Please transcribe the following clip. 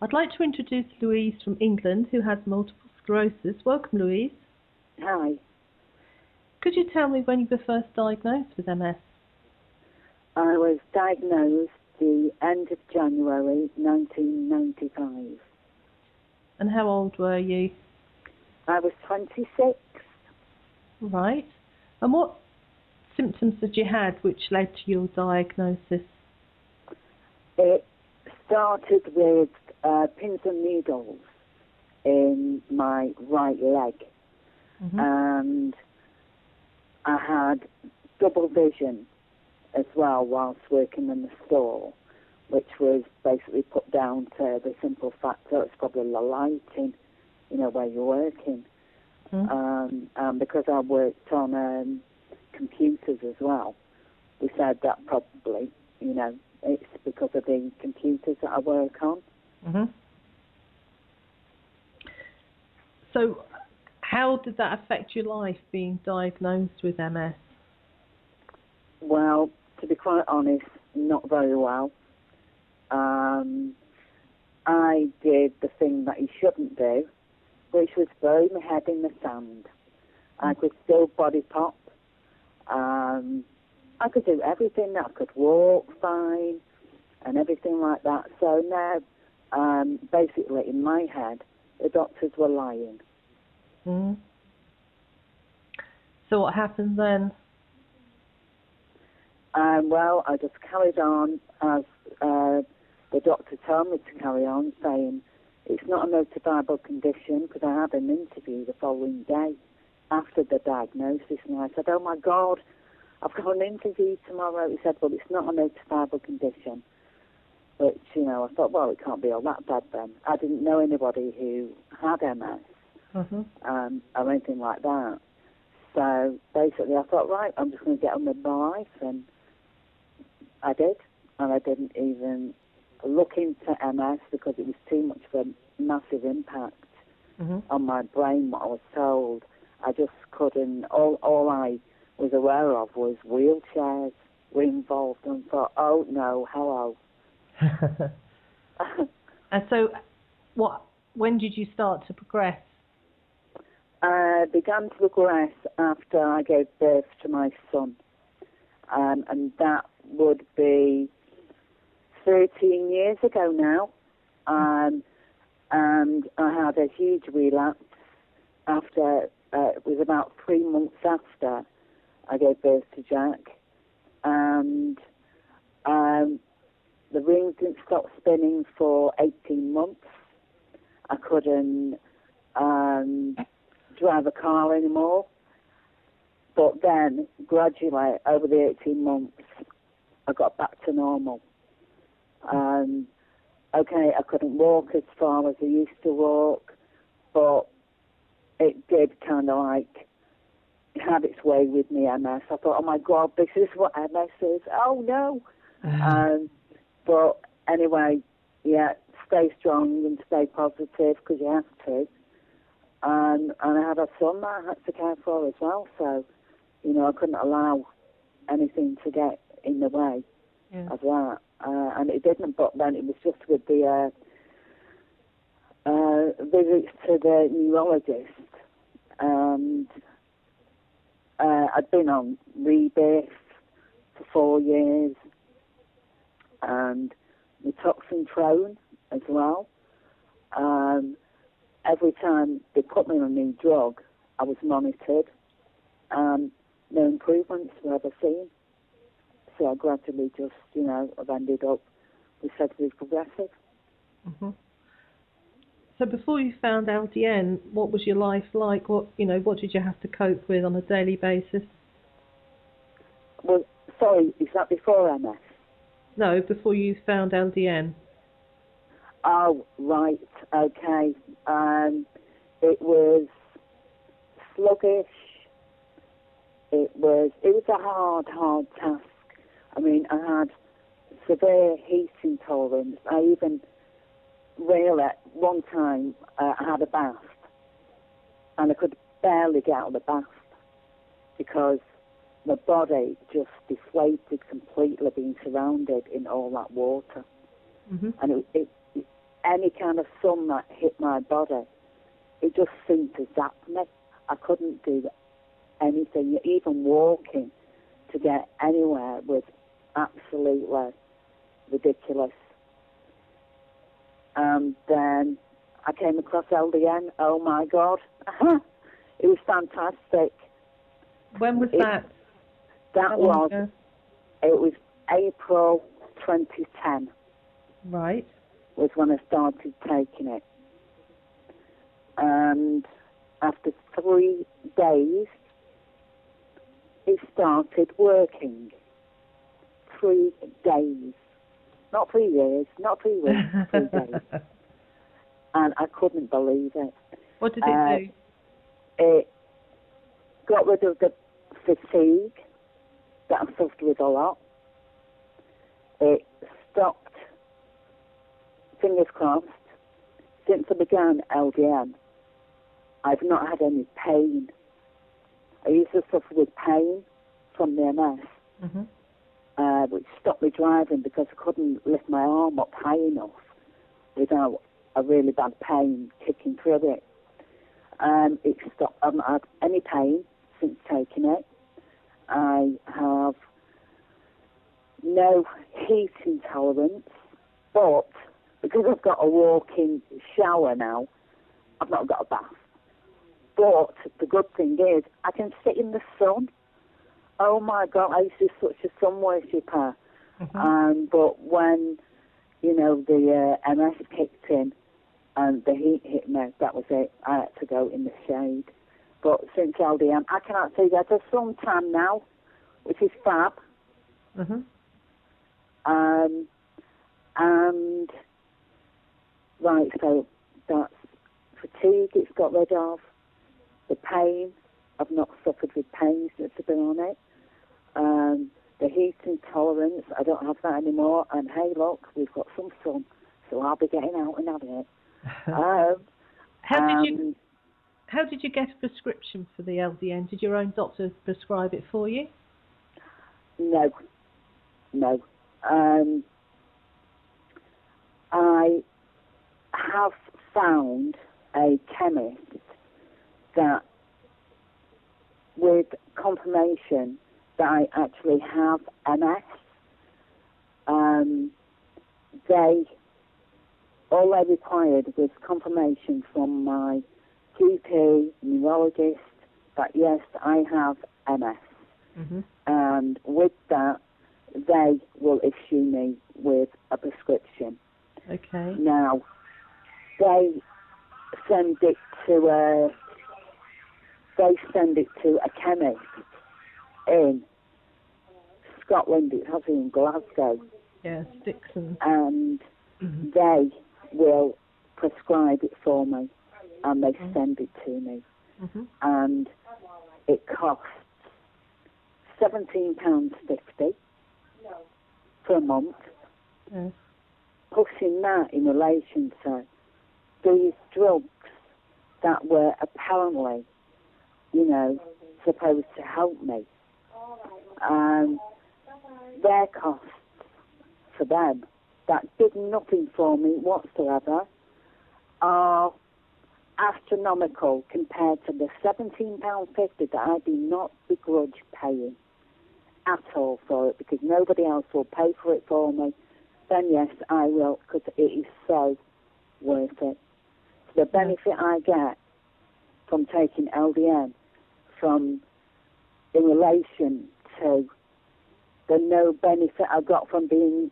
I'd like to introduce Louise from England, who has multiple sclerosis. Welcome, Louise. Hi. Could you tell me when you were first diagnosed with MS? I was diagnosed the end of January 1995. And how old were you? I was 26. Right. And what symptoms had you had which led to your diagnosis? It started with pins and needles in my right leg. And I had double vision as well whilst working in the store, which was basically put down to the simple fact that it's probably the lighting, where you're working. And because I worked on computers as well, we said that probably, it's because of the computers that I work on. So how did that affect your life, being diagnosed with MS? Well, to be quite honest, not very well. I did the thing that you shouldn't do, which was bury my head in the sand. I could still body pop. I could do everything. I could walk fine and everything like that. So now, basically, in my head, the doctors were lying. So what happened then? Well, I just carried on as the doctor told me to carry on, saying it's not a notifiable condition, because I had an interview the following day after the diagnosis, and I said, oh my God, I've got an interview tomorrow. He said, well, it's not a notifiable condition. Which, I thought, well, it can't be all that bad then. I didn't know anybody who had MS or anything like that. So basically I thought, right, I'm just going to get on with my life, and I did. And I didn't even look into MS because it was too much of a massive impact on my brain, what I was told. I just couldn't, all I was aware of was wheelchairs were involved, and thought, oh no, hello. And so when did you start to progress? I began to progress after I gave birth to my son, and that would be 13 years ago now, and I had a huge relapse after, it was about 3 months after I gave birth to Jack, and the rings didn't stop spinning for 18 months. I couldn't drive a car anymore. But then, gradually, over the 18 months, I got back to normal. Okay, I couldn't walk as far as I used to walk, but it did kind of like have its way with me, MS. I thought, oh my God, this is what MS is. Oh no. But anyway, yeah, stay strong and stay positive, because you have to. And I had a son that I had to care for as well, so, I couldn't allow anything to get in the way of that. And it didn't, but then it was just with the visits to the neurologist. And I'd been on rebirth for 4 years, and Naltrexone as well. Every time they put me on a new drug, I was monitored, and no improvements were ever seen. So I gradually just, I've ended up with sedative progressive. So before you found LDN, what was your life like? What did you have to cope with on a daily basis? Well, sorry, is that before MS? No, before you found LDN. Oh, right, okay. It was sluggish. It was a hard task. I mean, I had severe heat intolerance. I even really, one time, I had a bath, and I could barely get out of the bath because my body just deflated completely, being surrounded in all that water. Mm-hmm. And any kind of sun that hit my body, it just seemed to zap me. I couldn't do anything. Even walking to get anywhere was absolutely ridiculous. And then I came across LDN. Oh my God. It was fantastic. When was that? That was, it was April 2010. Right. Was when I started taking it. And after 3 days, it started working. 3 days. Not 3 years, not 3 weeks, 3 days. And I couldn't believe it. What did it do? It got rid of the fatigue that I suffered with a lot. It stopped, fingers crossed, since I began LDN, I've not had any pain. I used to suffer with pain from the MS, Mm-hmm. Which stopped me driving because I couldn't lift my arm up high enough without a really bad pain kicking through it. It stopped. I haven't had any pain since taking it. I have no heat intolerance, but because I've got a walk-in shower now, I've not got a bath. But the good thing is, I can sit in the sun. Oh my God, I used to be such a sun worshipper. Mm-hmm. But when, the MS kicked in and the heat hit me, that was it. I had to go in the shade. But since LDN, I can actually get a suntan now, which is fab. Mm-hmm. And, right, so that's fatigue it's got rid of. The pain, I've not suffered with pain since I've been on it. The heat intolerance, I don't have that anymore. And hey, look, we've got some sun, so I'll be getting out and having it. How did you get a prescription for the LDN? Did your own doctor prescribe it for you? No. I have found a chemist that, with confirmation that I actually have MS, all they required was confirmation from my GP, neurologist, that yes, I have MS. Mm-hmm. And with that, they will issue me with a prescription. Okay. Now, they send it to a chemist in Scotland. It has in Glasgow. Yeah, Dixon. And Mm-hmm. they will prescribe it for me, and they Mm-hmm. send it to me. Mm-hmm. And it costs £17.50 for a month. Yes. Pushing that in relation to these drugs that were apparently, supposed to help me. Their costs for them, that did nothing for me whatsoever, are astronomical compared to the £17.50 that I do not begrudge paying at all for it, because nobody else will pay for it for me. Then yes, I will, because it is so worth it. The benefit I get from taking LDN, in relation to the no benefit I got from being